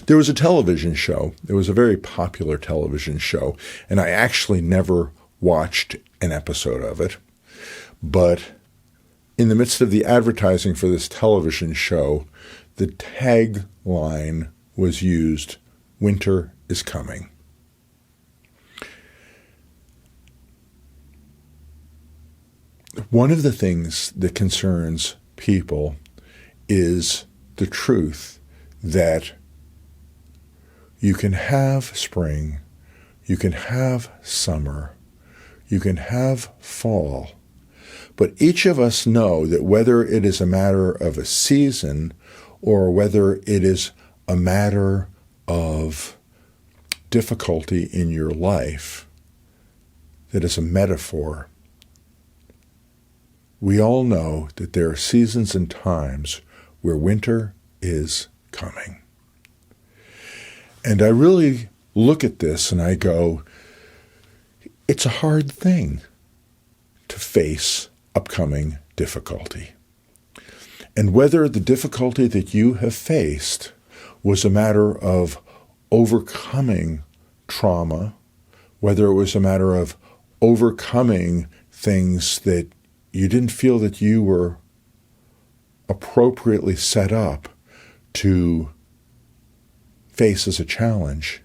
There was a television show. It was a very popular television show, and I actually never watched an episode of it. But in the midst of the advertising for this television show, the tagline was used, "Winter is coming." One of the things that concerns people is the truth that you can have spring, you can have summer, you can have fall, but each of us know that whether it is a matter of a season or whether it is a matter of difficulty in your life that is a metaphor, we all know that there are seasons and times where winter is coming. And I really look at this and I go, it's a hard thing to face upcoming difficulty. And whether the difficulty that you have faced was a matter of overcoming trauma, whether it was a matter of overcoming things that you didn't feel that you were appropriately set up to face as a challenge.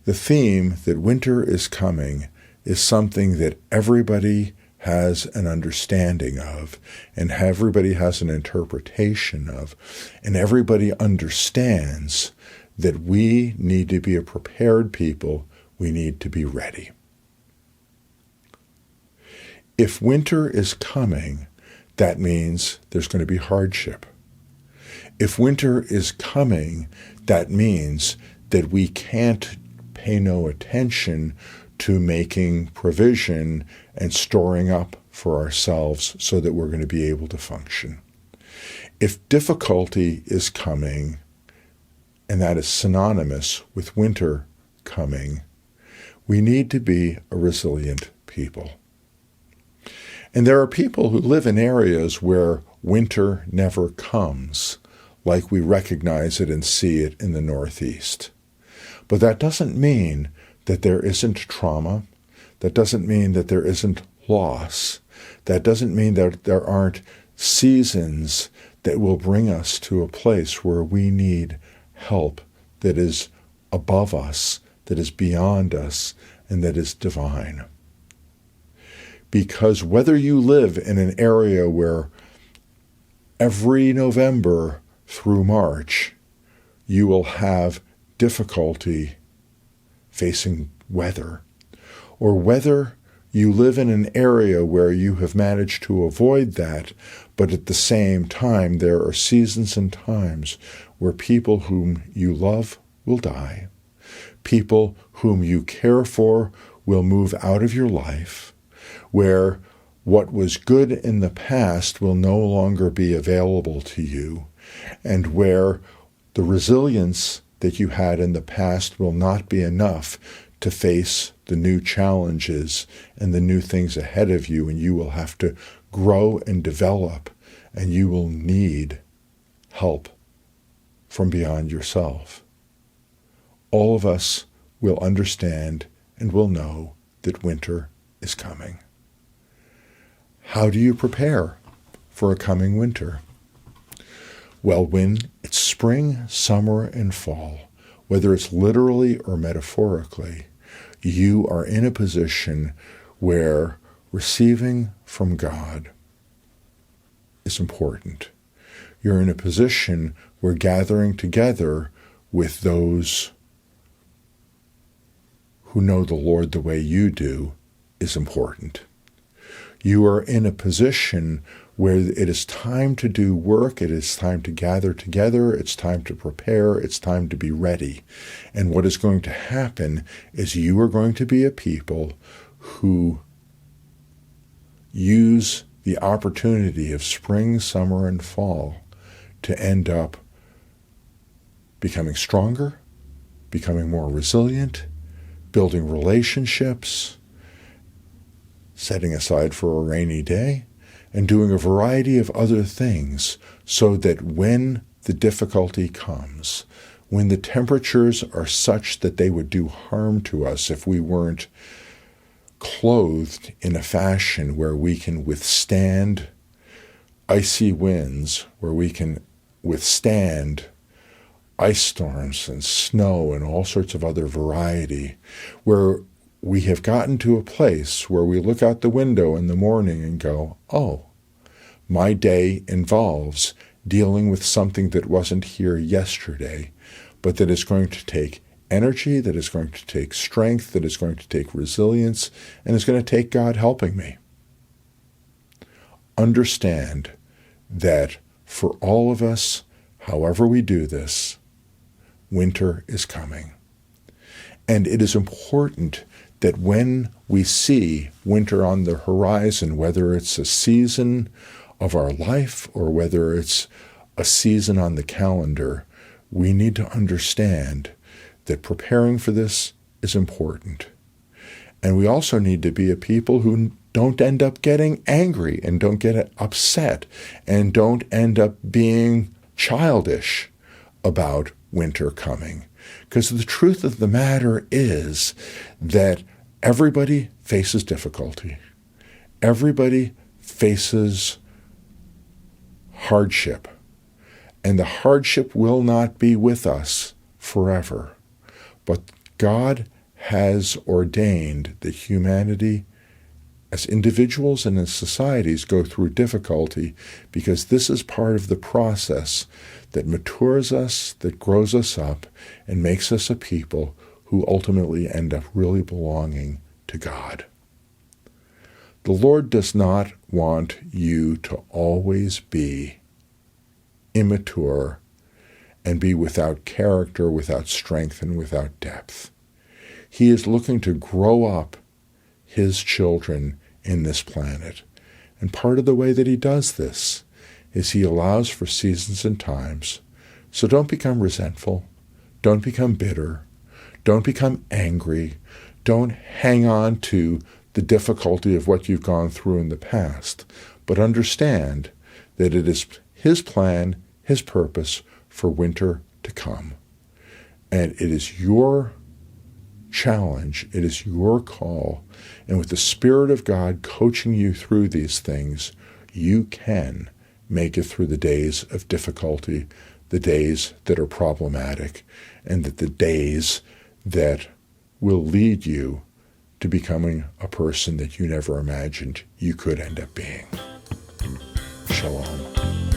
The theme that winter is coming is something that everybody has an understanding of, and everybody has an interpretation of, and everybody understands that we need to be a prepared people, we need to be ready. If winter is coming, that means there's going to be hardship. If winter is coming, that means that we can't pay no attention to making provision and storing up for ourselves so that we're going to be able to function. If difficulty is coming, and that is synonymous with winter coming, we need to be a resilient people. And there are people who live in areas where winter never comes, like we recognize it and see it in the Northeast. But that doesn't mean that there isn't trauma. That doesn't mean that there isn't loss. That doesn't mean that there aren't seasons that will bring us to a place where we need help that is above us, that is beyond us, and that is divine. Because whether you live in an area where every November through March you will have difficulty facing weather, or whether you live in an area where you have managed to avoid that, but at the same time there are seasons and times where people whom you love will die, people whom you care for will move out of your life, where what was good in the past will no longer be available to you, and where the resilience that you had in the past will not be enough to face the new challenges and the new things ahead of you, and you will have to grow and develop, and you will need help from beyond yourself. All of us will understand and will know that winter is coming. How do you prepare for a coming winter? Well, when it's spring, summer, and fall, whether it's literally or metaphorically, you are in a position where receiving from God is important. You're in a position where gathering together with those who know the Lord the way you do is important. You are in a position where it is time to do work, it is time to gather together, it's time to prepare, it's time to be ready. And what is going to happen is you are going to be a people who use the opportunity of spring, summer, and fall to end up becoming stronger, becoming more resilient, building relationships, setting aside for a rainy day, and doing a variety of other things so that when the difficulty comes, when the temperatures are such that they would do harm to us if we weren't clothed in a fashion where we can withstand icy winds, where we can withstand ice storms and snow and all sorts of other variety, where we have gotten to a place where we look out the window in the morning and go, oh, my day involves dealing with something that wasn't here yesterday, but that is going to take energy, that is going to take strength, that is going to take resilience, and is going to take God helping me. Understand that for all of us, however we do this, winter is coming. And it is important that when we see winter on the horizon, whether it's a season of our life or whether it's a season on the calendar, we need to understand that preparing for this is important. And we also need to be a people who don't end up getting angry and don't get upset and don't end up being childish about winter coming. Because the truth of the matter is that everybody faces difficulty. Everybody faces hardship. And the hardship will not be with us forever. But God has ordained that humanity, as individuals and as societies, go through difficulty because this is part of the process that matures us, that grows us up, and makes us a people who ultimately end up really belonging to God. The Lord does not want you to always be immature and be without character, without strength, and without depth. He is looking to grow up his children in this planet. And part of the way that he does this is he allows for seasons and times. So don't become resentful. Don't become bitter. Don't become angry. Don't hang on to the difficulty of what you've gone through in the past. But understand that it is his plan, his purpose for winter to come. And it is your challenge, it is your call, and with the Spirit of God coaching you through these things, you can make it through the days of difficulty, the days that are problematic, and the days that will lead you to becoming a person that you never imagined you could end up being. Shalom.